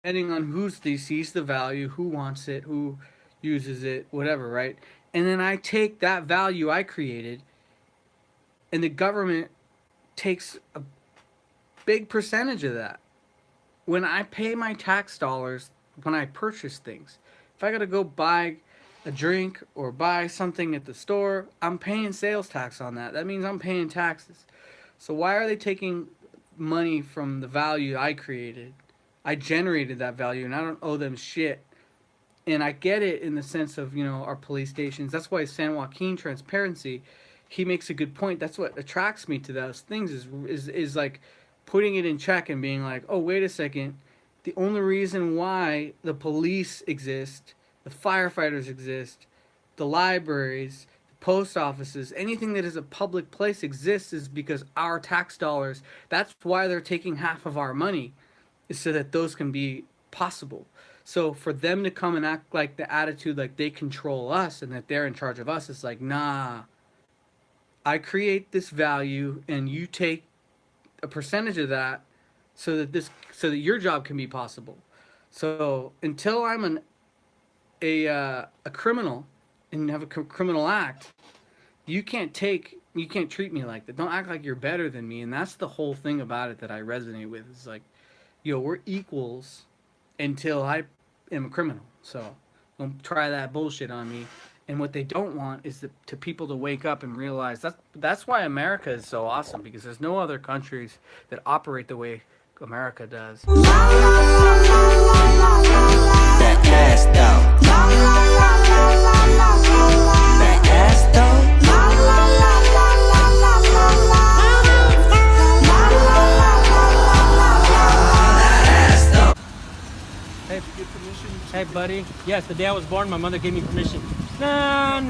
depending on who sees the value, who wants it, who uses it, whatever, right? And then I take that value I created, and the government takes a big percentage of that. When I pay my tax dollars, when I purchase things, if I gotta go buy a drink or buy something at the store, I'm paying sales tax on that. That means I'm paying taxes. So why are they taking money from the value I created? I generated that value and I don't owe them shit. And I get it in the sense of, our police stations. That's why San Joaquin Transparency, he makes a good point. That's what attracts me to those things is like putting it in check and being like, oh, wait a second. The only reason why the police exist, the firefighters exist, the libraries, the post offices, anything that is a public place exists is because our tax dollars, that's why they're taking half of our money, is so that those can be possible. So for them to come and act like the attitude like they control us and that they're in charge of us, it's like, nah, I create this value and you take a percentage of that so that your job can be possible. So until I'm a criminal and have a criminal act, you can't treat me like that. Don't act like you're better than me. And that's the whole thing about it that I resonate with. It's like, we're equals until I am a criminal. So don't try that bullshit on me. And what they don't want is to people to wake up and realize that's why America is so awesome, because there's no other countries that operate the way America does. That ass though. That ass though. Hey, buddy. Yes, the day I was born, my mother gave me permission. Nah.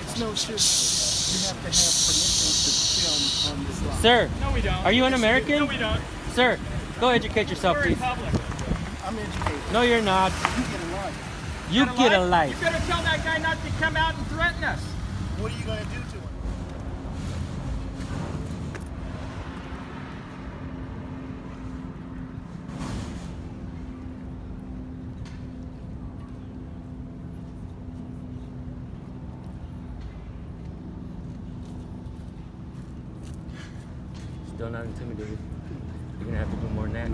It's no shit. You have to have permission to film on this lot. Sir, No, we don't. are you an American? No, we don't. Sir, go educate yourself, We're in please. public. I'm educated. No, you're not. You get a life. You get a You life. better tell that guy not to come out and threaten us. What are you going to do to him? Still not intimidated. You're gonna have to do more than that.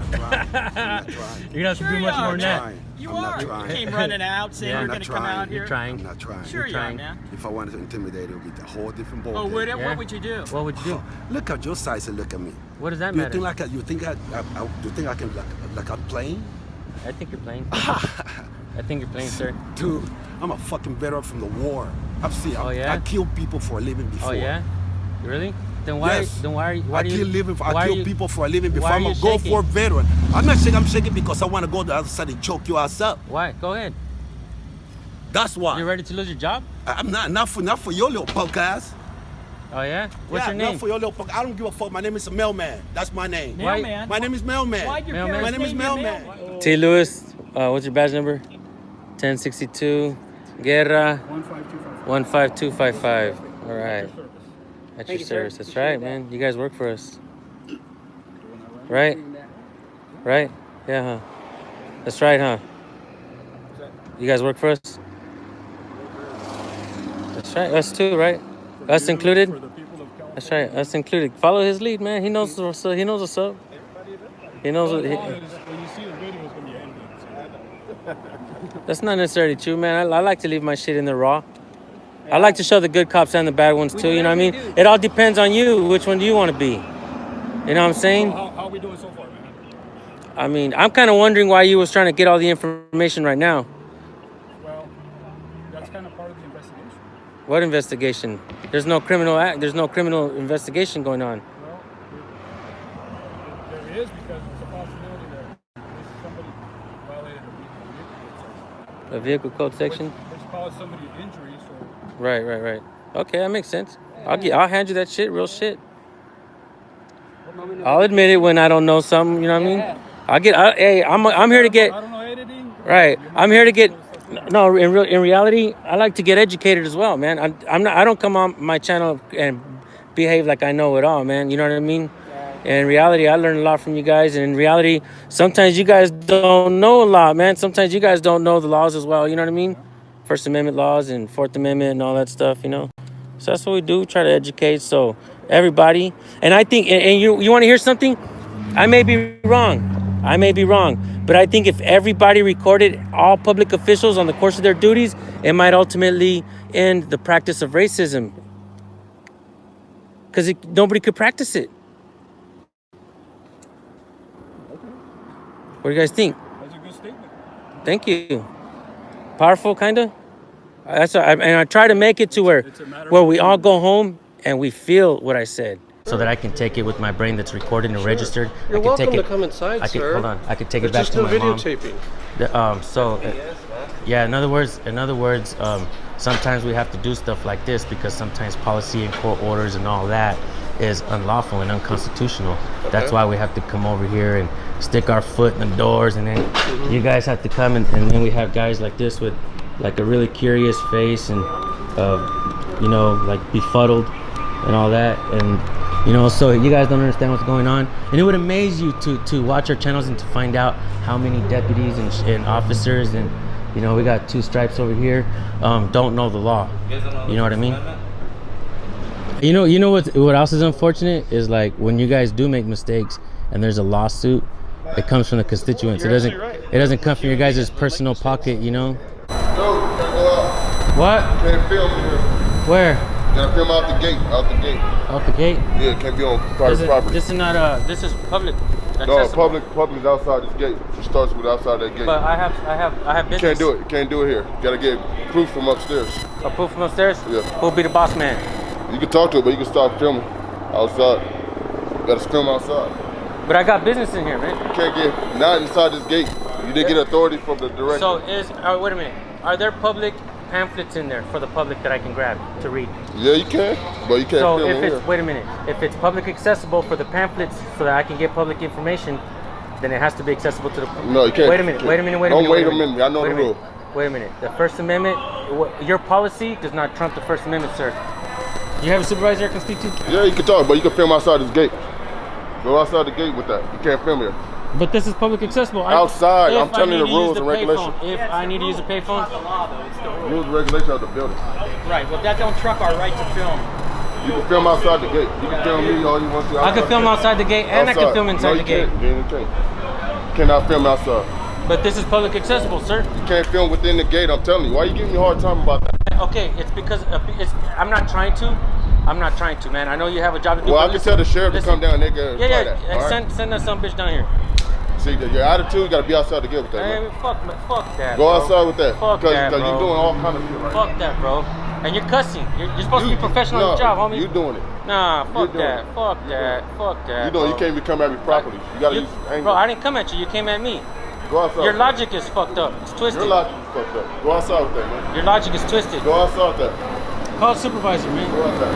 I'm not trying. You're gonna have to do much more than that. You I'm not are. trying. You came running out saying Yeah. you're I'm going not to come trying. out here. You're trying. I'm not trying. Sure you are, trying. man. If I wanted to intimidate, it would be a whole different ball. Oh, game. Yeah. what would you do? What would you do? Look at your size and look at me. What does that You matter? think I can like I'm playing? I think you're playing. I think you're playing, sir. Dude, I'm a fucking veteran from the war. I've seen. Oh, yeah? I killed people for a living before. Oh yeah? Really? Then why? Yes. Then why I do you? kill living. why I are kill you- people for a living before why are I'm you a go shaking? for veteran. I'm not shaking. I'm shaking because I want to go to the other side and choke your ass up. Why? Go ahead. That's why. You're ready to lose your job? I'm not for your little punk ass. Oh yeah? What's Yeah, your name? Not for your little punk. I don't give a fuck. My name is Mailman. That's my name. Why- Mailman. My name is Mailman. Why'd your Mailman? parents My name is name you Mailman. Mailman? T. Lewis, what's your badge number? 1062 Guerra 15255. All right. At your service. That's right, man. You guys work for us. Right? Right? Yeah, huh? That's right, huh? You guys work for us? That's right. Us too, right? Us included? That's right. Us included. Follow his lead, man. He knows what's up. He knows what's up. He knows what. When you see the video, it's going to be ending. That's not necessarily true, man. I like to leave my shit in the raw. I like to show the good cops and the bad ones too. You know what I mean? It all depends on you. Which one do you want to be? You know what I'm saying? How are we doing so far, man? I mean, I'm kind of wondering why you was trying to get all the information right now. Well, that's kind of part of the investigation. What investigation? There's no criminal act. There's no criminal investigation going on. Well, there is because there's a possibility that somebody violated A vehicle code section. which caused somebody an injury, so Right. Okay, that makes sense. I'll hand you that shit, real shit. I'll admit it when I don't know something. You know what I mean? Hey, I'm here to get. I don't know editing. Right. I'm here to get. No, in reality, I like to get educated as well, man. I don't come on my channel and behave like I know it all, man. You know what I mean? And in reality, I learned a lot from you guys. And in reality, sometimes you guys don't know a lot, man. Sometimes you guys don't know the laws as well. You know what I mean? First Amendment laws and Fourth Amendment and all that stuff, you know? So that's what we do, try to educate. So everybody, and I think, and you want to hear something? I may be wrong. But I think if everybody recorded all public officials on the course of their duties, it might ultimately end the practice of racism. Because nobody could practice it. What do you guys think? That's a good statement. Thank you. Powerful, kind of? And I try to make it to where we all go home and we feel what I said. So that I can take it with my brain that's recorded and registered. You're I can welcome take it, to come inside, sir. Hold on. I could take it It's back just to a my mom. videotaping. Yeah, in other words, sometimes we have to do stuff like this because sometimes policy and court orders and all that is unlawful and unconstitutional. That's why we have to come over here and stick our foot in the doors, and then you guys have to come, and then we have guys like this with like a really curious face and like befuddled and all that, and so you guys don't understand what's going on. And it would amaze you to watch our channels and to find out how many deputies and officers, and we got 2 stripes over here, don't know the law. You know what I mean? You know what else is unfortunate is like when you guys do make mistakes and there's a lawsuit, it comes from the constituents. It doesn't come from your guys' personal pocket, No, you can't go out. What? You can't film here. Where? You gotta film out the gate. Out the gate? Yeah, it can't be on private property. This is not this is public. No, accessible. public is outside this gate. It starts with outside that gate. But I have You business. can't do it here. You gotta get proof from upstairs. A proof from upstairs? Yeah. Who'll be the boss man? You can talk to it, but you can start filming outside. You gotta film outside. But I got business in here, man. You can't get not inside this gate. You didn't get authority from the director. So wait a minute. Are there public pamphlets in there for the public that I can grab to read? Yeah, you can, but you can't So film if in it's here. wait a minute, if it's public accessible for the pamphlets so that I can get public information, then it has to be accessible to the public. No, you can't. Wait a minute. Don't wait a minute. I know the rule. Wait a minute. The First Amendment, your policy does not trump the First Amendment, sir. You have a supervisor I can speak to? Yeah, you can talk, but you can film outside this gate. Go outside the gate with that. You can't film here. But this is public accessible. Outside, I'm telling you the I need to use rules and regulations. If I need to use a payphone, Rules and regulations of the building. Right, well, that don't truck our right to film. You can film outside the gate. You can film me all you want to. I can film outside the gate and I can film inside the gate. No, you can't. You cannot film outside. But this is public accessible, sir. You can't film within the gate, I'm telling you. Why are you giving me a hard time about that? Okay, it's because I'm not trying to, man. I know you have a job to do. Well, I but can tell the sheriff to listen. come down and they can try that. Yeah. All right? Send that some bitch down here. See, your attitude, you gotta be outside the gate with that. Hey, Man. fuck that. Go bro. outside with that. Fuck Because that, bro. you're doing all kind of shit right Fuck that, bro. And you're cussing. You're supposed to be professional no, on your job, homie. You doing it. Nah, fuck doing that. it. Fuck that. Fuck that. You know you bro. can't even come at me properly. You gotta use anger. Bro, I didn't come at you. You came at me. Go outside. Your with that. logic is fucked up. It's twisted. Your logic is fucked up. Go outside with that, man. Your logic is twisted. Go outside with that. Call supervisor, man. Go outside.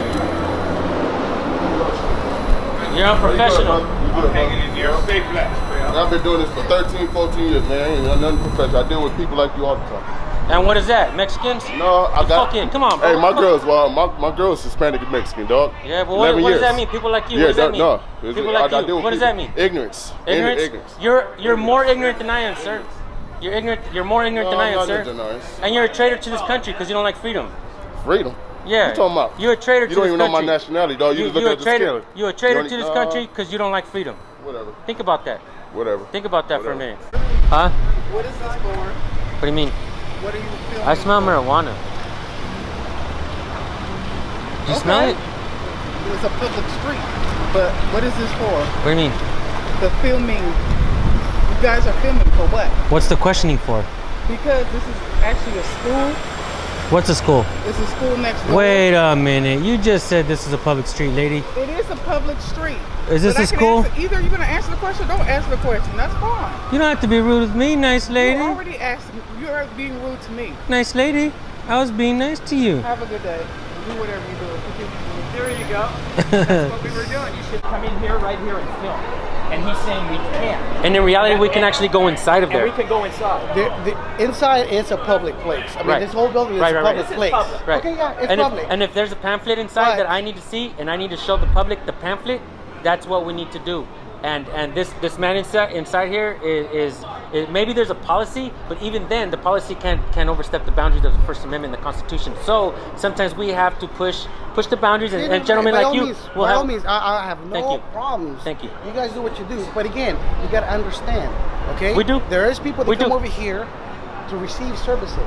You're unprofessional. I've been doing this for 13, 14 years, man. I ain't done nothing professional. I deal with people like you all the time. And what is that? Mexicans? No, I got. Fucking, come on, bro. Hey, my Fuck. girl's my girl's Hispanic and Mexican, dog. Yeah, but what does that mean? People like you. What does that mean? No. People like you. deal with What does that mean? Ignorance. Ignorance? You're more ignorant than I am, sir. You're ignorant. You're more ignorant than I am, sir. And you're a traitor to this country because you don't like freedom. Freedom? Yeah. What you talking about? You're a traitor to this country. You don't even know my nationality, dog. You just look at the skin. You're a traitor to this country because you don't like freedom. Whatever. Think about that. Whatever. Think about that for a Whatever. minute. Huh? What is this for? What do you mean? What are you filming? I smell marijuana. Do you smell it? It's a public street. But what is this for? What do you mean? The filming. You guys are filming for what? What's the questioning for? Because this is actually a school. What's a school? It's a school next door. Wait a minute. You just said this is a public street, lady. It is a public street. Is this But I a can school? either you're going to answer the question or don't answer the question. That's fine. You don't have to be rude with me, nice lady. You already asked. You're being rude to me. Nice lady. I was being nice to you. Have a good day. Do whatever you do. There you go. That's what we were doing. You should come in here, right here, and film. And he's saying we can't. And in reality, we can actually go inside of And there. we can go inside. The inside is a public place. I mean, Right. this whole building is Right, a right, right. public This is place. public. Right. Okay, yeah, it's and public. and if there's a pamphlet inside Right. that I need to see and I need to show the public the pamphlet, that's what we need to do. And this man inside here is maybe there's a policy, but even then the policy can't overstep the boundaries of the First Amendment and the Constitution. So sometimes we have to push the boundaries, and gentlemen by like all you means, will by have. all means, I have Thank no you. problems. Thank you. You guys do what you do, but again, you got to understand. Okay. We do. There is people that We come do. over here to receive services.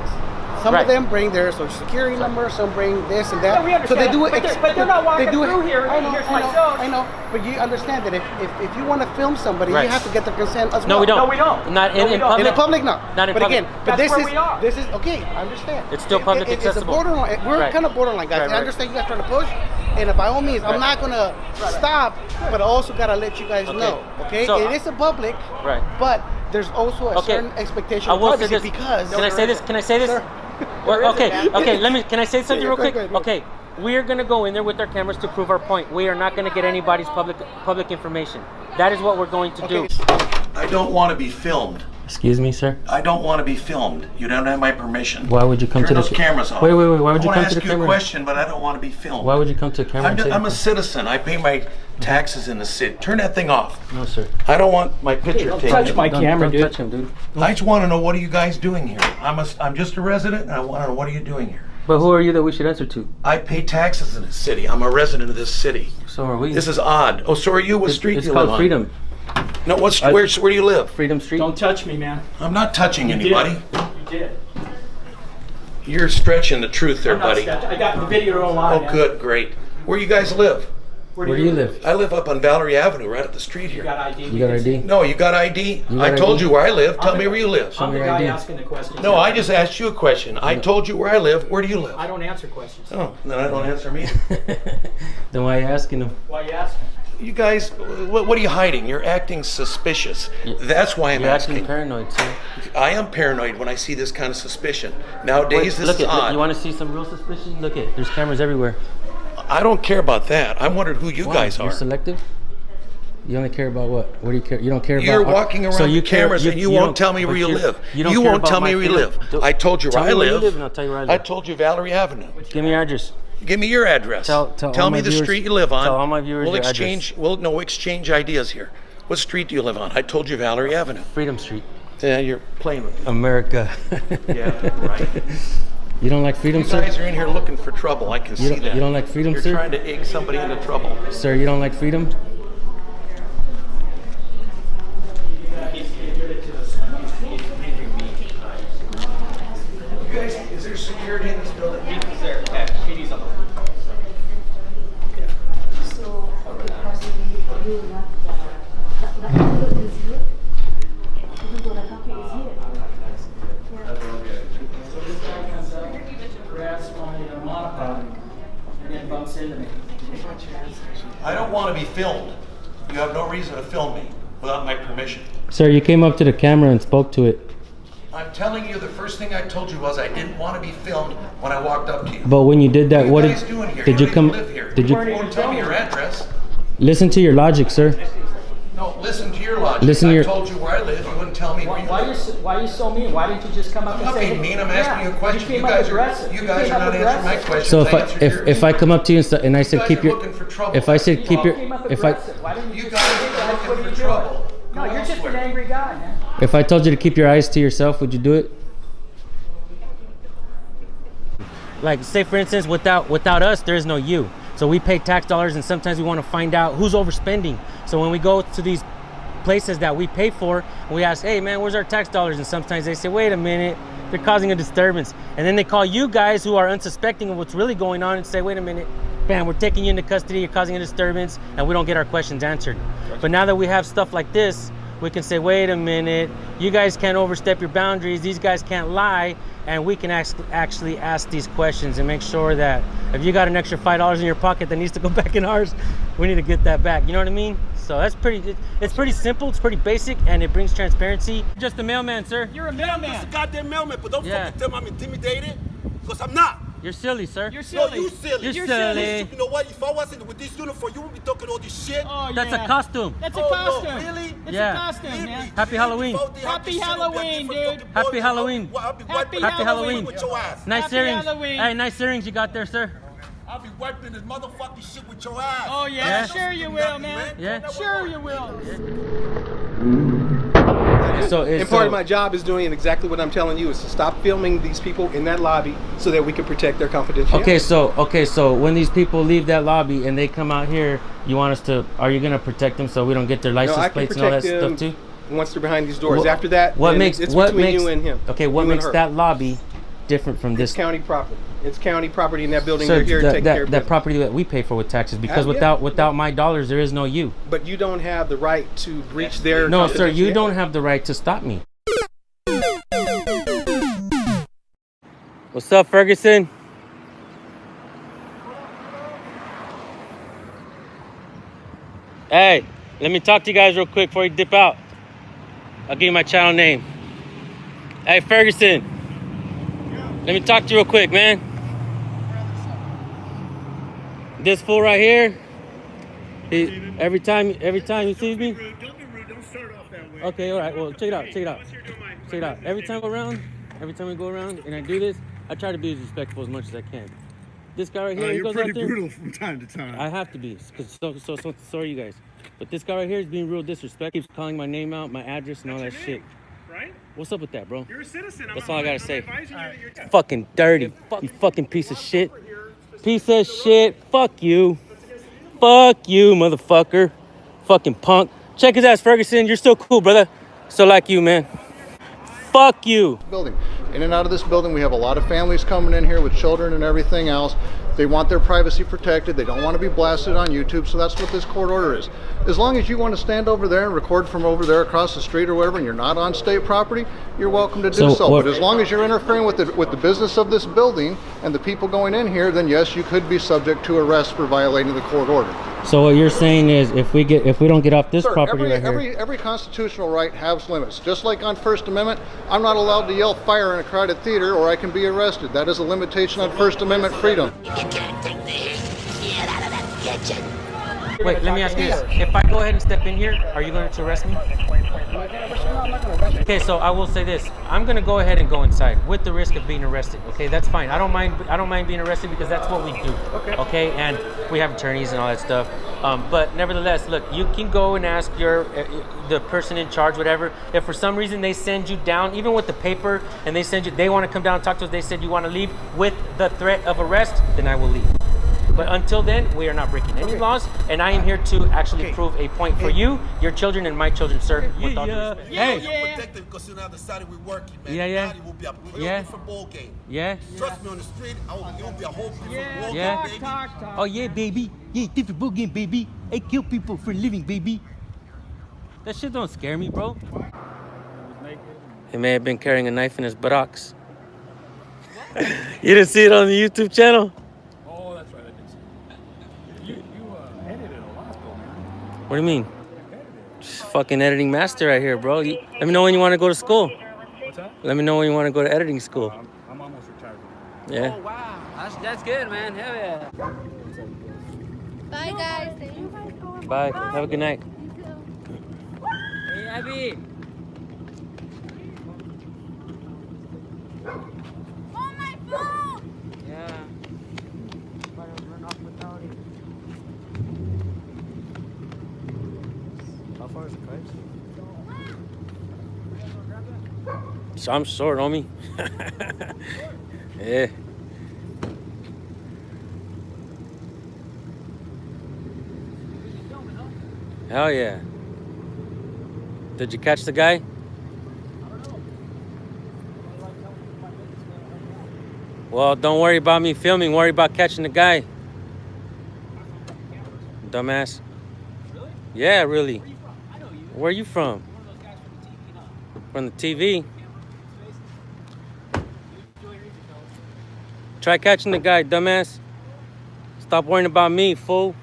Some Right. of them bring their social security number. Some bring this and that. Yeah, we So they understand do that, it. but they're not walking they do it- through here, I know. here's I my know. zone. I know. But you understand that if you want to film somebody, Right. you have to get their consent as well. No, we don't. No, we don't. Not No, in, we in don't. public. In the public, no. Not in but public. again, but That's this where is we are. this is okay. I understand. It's still public It's accessible. a borderline. We're Right. kind of borderline, guys. Right, I right. understand you guys trying to push, and by all means, I'm not gonna stop, but I also gotta let you guys Okay. know. Okay, So- it is a public, Right. but there's also a Okay. certain expectation I of will say privacy this. because. Can I say this? Can I say this? Sir. Well, There okay, isn't, man. okay. Can I say something Yeah, real go quick? ahead. Okay, we're gonna go in there with our cameras to prove our point. We are not gonna get anybody's public information. That is what we're going to do. I don't want to be filmed. Excuse me, sir. I don't want to be filmed. You don't have my permission. Why would you come Turn to the those cameras off? Wait. Why would you I come want to to the ask you a camera? question, but I don't want to be filmed. Why would you come to the camera? I'm a citizen. I pay my taxes in the city. Turn that thing off. No, sir. I don't want my picture taken. touch my camera, don't dude. touch him, dude. I just want to know, what are you guys doing here? I'm just a resident, and I want to know, what are you doing here? But who are you that we should answer to? I pay taxes in this city. I'm a resident of this city. So are we. This is odd. Oh, so are you? What street It's do you live called on? Freedom. No, where do you live? Freedom Street. Don't touch me, man. I'm not touching anybody. You did. You're stretching the truth there, I'm not buddy. sketch- I got the video online. Oh, man. good, great. Where you guys live? Where do you live? I live up on Valerie Avenue, right up the street You here. got ID. You got ID? No, you got ID? You I got told ID? you where I live. Tell I'm me the- where you live. I'm the your guy ID. asking the questions. No, I just asked you a question. I told you where I live. Where do you live? I don't answer questions. Oh, then I don't answer me. Then why are you asking him? Why are you asking? You guys, what are you hiding? You're acting suspicious. That's why I'm You're acting asking. paranoid, sir. I am paranoid when I see this kind of suspicion. Nowadays, this look is at. odd. You want to see some real suspicion? Look at. There's cameras everywhere. I don't care about that. I wondered who you Why? guys You're are. selective. You only care about what? What do you care? You don't care about. You're walking around So with you care- cameras and you won't don't- tell me but where you you're- live. You, don't You care won't about tell my me where you freedom. live. I told you Tell where I me where you live. live and I'll tell you where I I live. told you Valerie Avenue. Give me your address. Give me your address. Tell all me my the viewers- street you live on. tell all my viewers We'll your exchange. We'll exchange ideas here. What street do you live on? I told you Valerie Avenue. Freedom Street. Yeah, you're playing with me. America. Yeah, right. You don't like freedom, You sir? guys are in here looking for trouble. I can see that. You don't like freedom, You're sir? trying to egg somebody into trouble. Sir, you don't like freedom? You guys, is there security in this building? There, okay. PD's on the So, because you not, the copy is here, even though the copy is here. So this guy comes up, grabs my monopod, and then bumps into me. I don't want to be filmed. You have no reason to film me without my permission. Sir, you came up to the camera and spoke to it. I'm telling you, the first thing I told you was I didn't want to be filmed when I walked up to you. But when you did that, What what are you guys doing here? did You you don't come? even live here. Did You you won't tell me your address. listen to your logic, sir? No, listen to your logic. Listen to I your- told you where I live. You wouldn't tell me where you Why live. are you so mean? Why didn't you just come up I'm and not say, being hey, mean. I'm asking you a question. came You up guys aggressive. are You not came up answering my aggressive. questions. So I answered yours. if I come up to you and I You said guys keep are your looking for trouble. if I said keep You your came up if I aggressive. Why didn't you You just guys say, hey, are guys, what looking are for you trouble. doing? No, Go you're just elsewhere. an angry guy, man. if I told you to keep your eyes to yourself, would you do it? Like say for instance, without us, there is no you. So we pay tax dollars, and sometimes we want to find out who's overspending. So when we go to these places that we pay for, and we ask, hey man, where's our tax dollars? And sometimes they say, wait a minute, they're causing a disturbance. And then they call you guys who are unsuspecting of what's really going on and say, wait a minute, bam, we're taking you into custody, you're causing a disturbance, and we don't get our questions answered. But now that we have stuff like this, we can say, wait a minute, you guys can't overstep your boundaries, these guys can't lie, and we can actually ask these questions and make sure that if you got an extra $5 in your pocket that needs to go back in ours, we need to get that back. You know what I mean? So that's it's pretty simple, it's pretty basic, and it brings transparency. Just a mailman, sir. You're a mailman. Goddamn mailman, but don't Yeah. fucking tell me I'm intimidated, because I'm not. You're silly, sir. You're silly. No, you silly. You're silly. You know what? If I wasn't with this uniform, you would be talking all this shit. Oh, That's yeah. a costume. That's a Oh, no, costume. really? It's Yeah. a costume, Really? man. Happy Halloween. Happy Halloween, dude. Happy Halloween. Happy Happy Halloween. With your ass. Nice Happy earrings. Halloween. Hey, nice earrings you got there, sir. I'll be wiping this motherfucking shit with your ass. Oh, yeah. Yeah. Sure you will, man. Yeah. Sure you will. So And part of my job is doing exactly what I'm telling you, is to stop filming these people in that lobby so that we can protect their confidentiality. Okay, so when these people leave that lobby and they come out here, you want us to? Are you gonna protect them so we don't get their license No, I can plates and all that protect them stuff too? once they're behind these doors. What- After that, what then makes it's what between makes you and him. Okay, what You and makes her. that lobby different from this? It's county property. It's county property in that building. Sir, They're here to take care of that business. property that we pay for with taxes, because Yeah. without my dollars there is no you. But you don't have the right to breach their. No, sir, you confidentiality. don't have the right to stop me. What's up, Ferguson? Hey, let me talk to you guys real quick before you dip out. I'll give you my channel name. Hey, Ferguson. Let me talk to you real quick, man. This fool right here. Every time he sees me. Don't be rude. Don't start off that way. Okay, all right. Well, check it out. Check it out. Every time we go around and I do this, I try to be as respectful as much as I can. This guy right here, he You're goes pretty out there. brutal from time to time. I have to be, because so are you guys. But this guy right here is being real disrespectful. Keeps calling my name out, my address, and all that shit. Right? What's up with that, bro? You're a citizen. That's all I gotta say. advising you that you're Fucking dirty. You fucking piece of shit. Piece of shit. Fuck you. Fuck you, motherfucker. Fucking punk. Check his ass, Ferguson. You're still cool, brother. Still like you, man. Fuck you. Building. In and out of this building, we have a lot of families coming in here with children and everything else. They want their privacy protected. They don't want to be blasted on YouTube, so that's what this court order is. As long as you want to stand over there and record from over there across the street or whatever, and you're not on state property, you're welcome to do so. But as long as you're interfering with the business of this building and the people going in here, then yes, you could be subject to arrest for violating the court order. So what you're saying is, if we don't get off this Sir, property right here. every constitutional right has limits. Just like on First Amendment, I'm not allowed to yell fire in a crowded theater or I can be arrested. That is a limitation on First Amendment freedom. Wait, let me ask you this. If I go ahead and step in here, are you going to arrest me? Okay, so I will say this. I'm going to go ahead and go inside with the risk of being arrested. Okay, that's fine. I don't mind being arrested because that's what we do. Okay, and we have attorneys and all that stuff. But nevertheless, look, you can go and ask the person in charge, whatever. If for some reason they send you down, even with the paper, and they want to come down and talk to us, they said you want to leave with the threat of arrest, then I will leave. But until then, we are not breaking any laws, and I am here to actually prove a point for you, your children, and my children, sir. With all due respect. Hey. Protected because on the other side we're working, man. Yeah. It will be a different ball game. Yeah. Trust me, on the street, it will be a whole different ball Yeah. game, baby. Talk. Oh yeah, baby. Yeah, different ball game, baby. I kill people for a living, baby. That shit don't scare me, bro. He may have been carrying a knife in his buttocks. You didn't see it on the YouTube channel? Oh, that's right. I did see it. You edited a lot, though, man. What do you mean? Just fucking editing master right here, bro. Let me know when you want to go to school. What's that? Let me know when you want to go to editing school. I'm almost retired. Yeah. Oh, wow. That's good, man. Hell yeah. Bye, guys. Thank you. Bye. Have a good night. Hey, Abby. Oh, my phone! Yeah. Run off without it. How far is the pipes? So I'm short, homie. Yeah. Hell yeah. Did you catch the guy? Well, don't worry about me filming. Worry about catching the guy. Dumbass. Really? Yeah, really. Where are you from? From the TV. Try catching the guy, dumbass. Stop worrying about me, fool.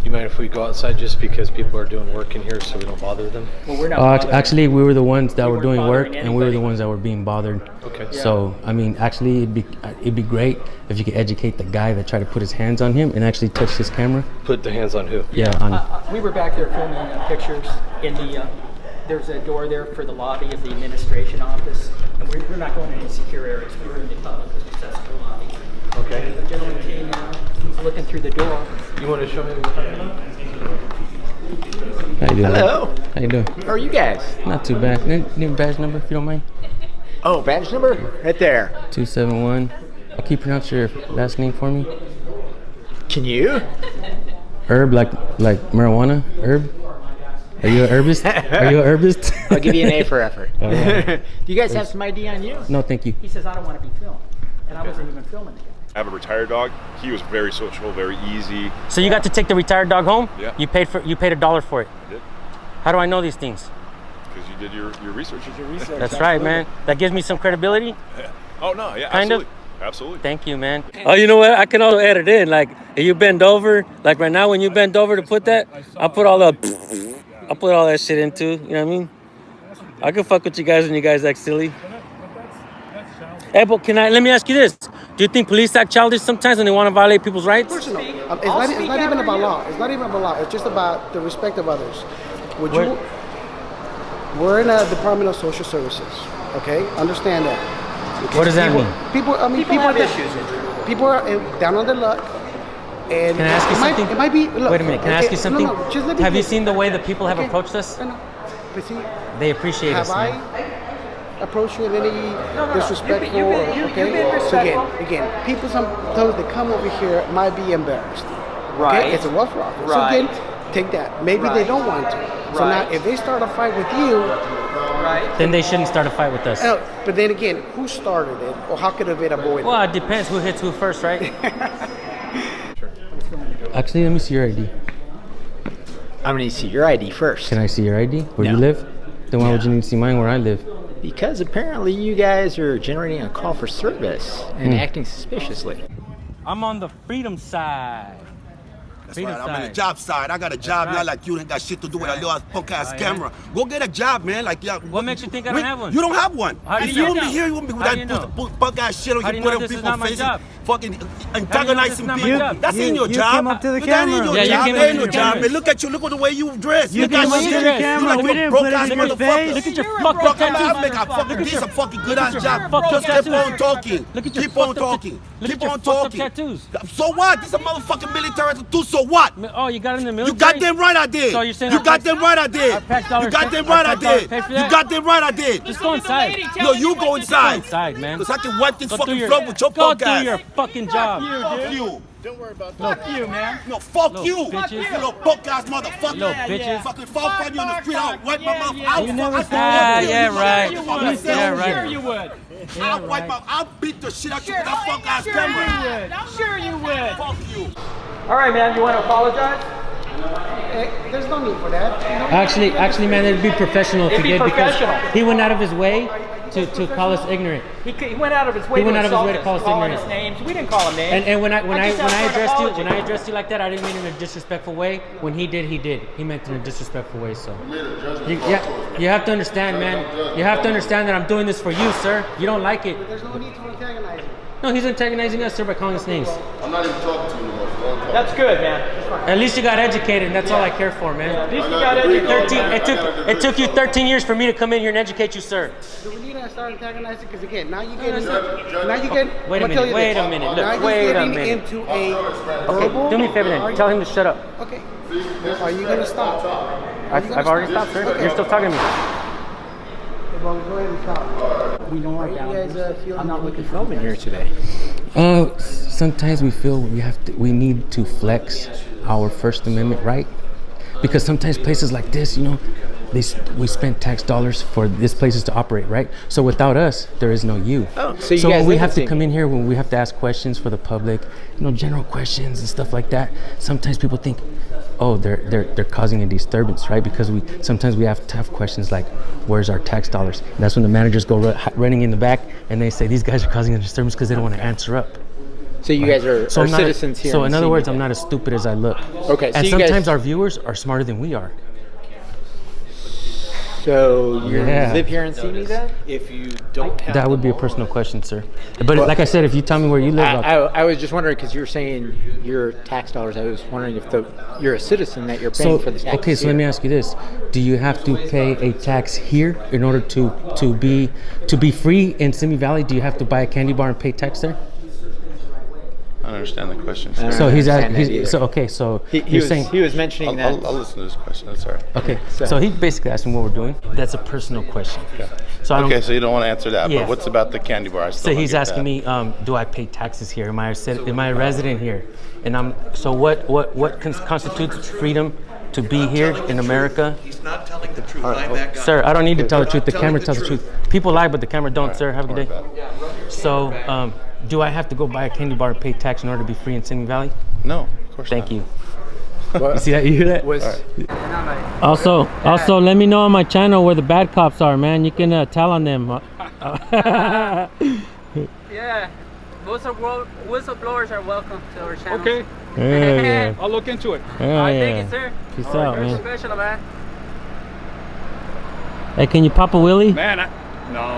You mind if we go outside just because people are doing work in here so we don't bother them? Well, we're not actually, we were the ones that We were weren't doing work, bothering and we were the anybody. ones that were being bothered. Okay. So, I mean, actually, it'd be great if you could educate the guy that tried to put his hands on him and actually touch his camera. Put the hands on who? Yeah, on. We were back there filming pictures in the. There's a door there for the lobby of the administration office, and we're not going in any secure areas. We were in the public accessible lobby. Okay. The gentleman came out. He's looking through the door. You want to show me what you're talking about? How you doing? Hello. How you doing? How are you guys? Not too bad. Need a badge number if you don't mind? Oh, badge number? Right there. 271. Can you pronounce your last name for me? Can you? Herb, like marijuana? Herb? Are you an herbist? Are you an herbist? I'll give you an A for effort. All right. Do you guys have some ID on you? No, thank you. He says, I don't want to be filmed. And I wasn't even filming it. I have a retired dog. He was very social, very easy. So you got to take the retired dog home? Yeah. You paid $1 for it. I did. How do I know these things? Because you did your research. That's right, man. That gives me some credibility. Oh no, yeah, Kind of? absolutely. Absolutely. Thank you, man. Oh, you know what? I can also edit in. Like, if you bend over, like right now when you bend over to put that, I'll put all that shit into, you know what I mean? I can fuck with you guys when you guys act silly. Hey, but let me ask you this. Do you think police act childish sometimes when they want to violate people's rights? Of course no. It's not even about law. It's not even about law. It's just about the respect of others. We're in a Department of Social Services, okay? Understand that. Okay? What does that mean? People have issues. People are down on their luck. And Can I ask you something? It might be. Look, Wait a minute. Can I ask you something? No, just let me Have you finish. seen the way that people have Okay. approached us? No. But see, They appreciate have us, I man. approached you in any disrespectful? You've been So respectful. again, people sometimes that come over here might be embarrassed. Right. Okay? It's a rough rock. So Right. again, take that. Maybe they don't want to. So Right. now, if they start a fight with you, Right. Then they shouldn't start a fight with us. but then again, who started it, or how could have it avoided? Well, it depends who hits who first, right? Actually, let me see your ID. I'm going to see your ID first. Can I see your ID? Where No. you live? Then why would you need to see mine where I live? Because apparently you guys are generating a call for service and acting suspiciously. I'm on the freedom side. That's right. I'm on the job side. I got a job, not like you ain't got shit to do with a little punk ass camera. Go get a job, man. Like, yeah. What makes you think I don't have one? You don't have one. How do If you you wouldn't know? be here, you wouldn't be with How do you know? that punk ass shit on How do you you put know on this is people's not my faces. job? Fucking this antagonizing is not my people. job? That's in your You job. came up to the That ain't camera. your Yeah, you job. came That up ain't to your the job, camera. man. Look at you. Look at the way you dress. You Look came at up you. to the camera. You like We a didn't broke put it ass in your motherfucker. face. Look at your Fuck, fucked up I'm tattoos. making a fucking Look at this your a fucking good ass job. fucked up Just keep tattoos. on talking. Look at your Keep on fucked up talking. Look Keep at your on fucked up talking. tattoos. So what? This is a motherfucking military tattoo. So what? Oh, you got it in the You military? got them right I did. So you're saying You our got tax- them right I did. our tax dollars You got pay- them our right I tax dollars did. pay for You that? got them right I did. Just go inside. No, you go Go inside. inside, man. Because I can wipe this Go fucking do your- floor with your Go punk do ass. your fucking job. Fuck you. Don't worry about Fuck you, man. No, fuck Little you. bitches. You little punk ass motherfucker. Little bitches. Fucking fall find you on the street. I'll wipe my mouth. yeah. I'll You never I'll said Ah, fuck yeah, you. right. You You fucking Yeah, would. right. Sure you would. I'll wipe my. I'll beat the shit out you with that fuck ass Sure camera. you would. Sure you would. Fuck you. All right, man. You want to apologize? There's no need for that. Actually, man, it'd be professional if It'd he be did because professional. he went out of his way to call us ignorant. He went out of his way He went to out of his insult way to us, call us calling ignorant. us names. We didn't call him names. And when I just asked for an addressed you apology. when I addressed you like that, I didn't mean it in a disrespectful way. When he did, he meant it in a disrespectful way. So you have to understand, man. You have to understand that I'm doing this for you, sir. You don't like it. There's no need to antagonize you. No, he's antagonizing us, sir, by calling us names. I'm not even talking to you anymore. So don't talk. That's good, man. At least you got educated, and that's all I care for, man. At least you got educated. It took you 13 years for me to come in here and educate you, sir. Do we need to start antagonizing? Because again, now you get that's into, now you get. Wait a I'm gonna tell minute, you wait this. a minute, look, Now you're wait a getting minute. into a Okay, verbal. do me a favor then. Tell him to shut up. Okay. Are you gonna stop? I've already stopped, sir. You're still talking to me. Well, go ahead and stop. We know our You guys feel I'm not looking for Filming here today. Sometimes we feel we need to flex our First Amendment right, because sometimes places like this, you know, we spend tax dollars for these places to operate, right? So without us, there is no you. Oh, so you so guys when we live have in to San- come in here, when we have to ask questions for the public, you know, general questions and stuff like that. Sometimes people think, oh, they're causing a disturbance, right? Because sometimes we have tough questions like, where's our tax dollars? And that's when the managers go running in the back and they say these guys are causing a disturbance because they don't want to answer up. So you guys are, So I'm not citizens here. So in other words, I'm not as stupid as I look. Okay. So And you guys, sometimes our viewers are smarter than we are. So you Yeah. live here in Simi then? If you don't have That would be a personal question, sir. But like I said, if you tell me where you live, I was just wondering because you were saying your tax dollars. I was wondering if you're a citizen that you're paying for the tax. Okay, so let me ask you this: do you have to pay a tax here in order to be free in Simi Valley? Do you have to buy a candy bar and pay tax there? I don't understand the question. So you're saying he was mentioning that. I'll listen to this question. That's all right. Okay, so he basically asked me what we're doing. That's a personal question. Okay. So I don't, so you don't want to answer that. Yeah. But what's about the candy bar? I still So don't he's get asking that. me, do I pay taxes here? Am I a resident here? And what constitutes freedom to be here in America? He's not telling the truth. I'm that guy. Sir, I don't need to tell the truth. The Telling camera the tells the truth. People lie, but the camera don't, sir. Have a good day. So, do I have to go buy a candy bar and pay tax in order to be free in Simi Valley? No, of course Thank not. you. You see that? You hear that? Right. Also, let me know on my channel where the bad cops are, man. You can tell on them. Yeah, whistleblowers are welcome to our channel. Okay. Yeah. I'll look into it. Thank you, sir. Peace out, Very man. special, man. Hey, can you pop a wheelie? Man, no.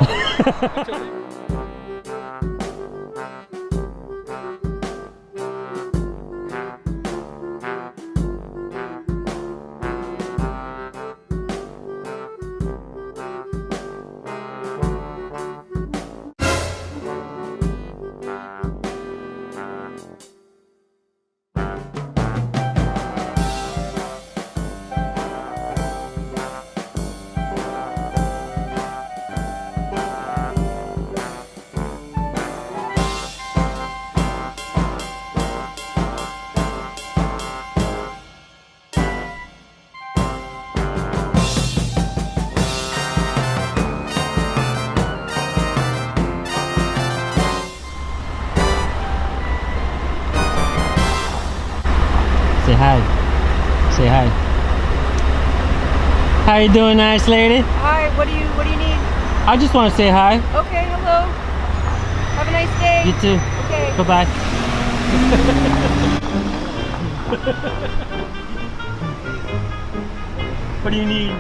Say hi. Say hi. How you doing, nice lady? Hi, what do you need? I just want to say hi. Okay, hello. Have a nice day. You too. Okay. Bye-bye. What do you need?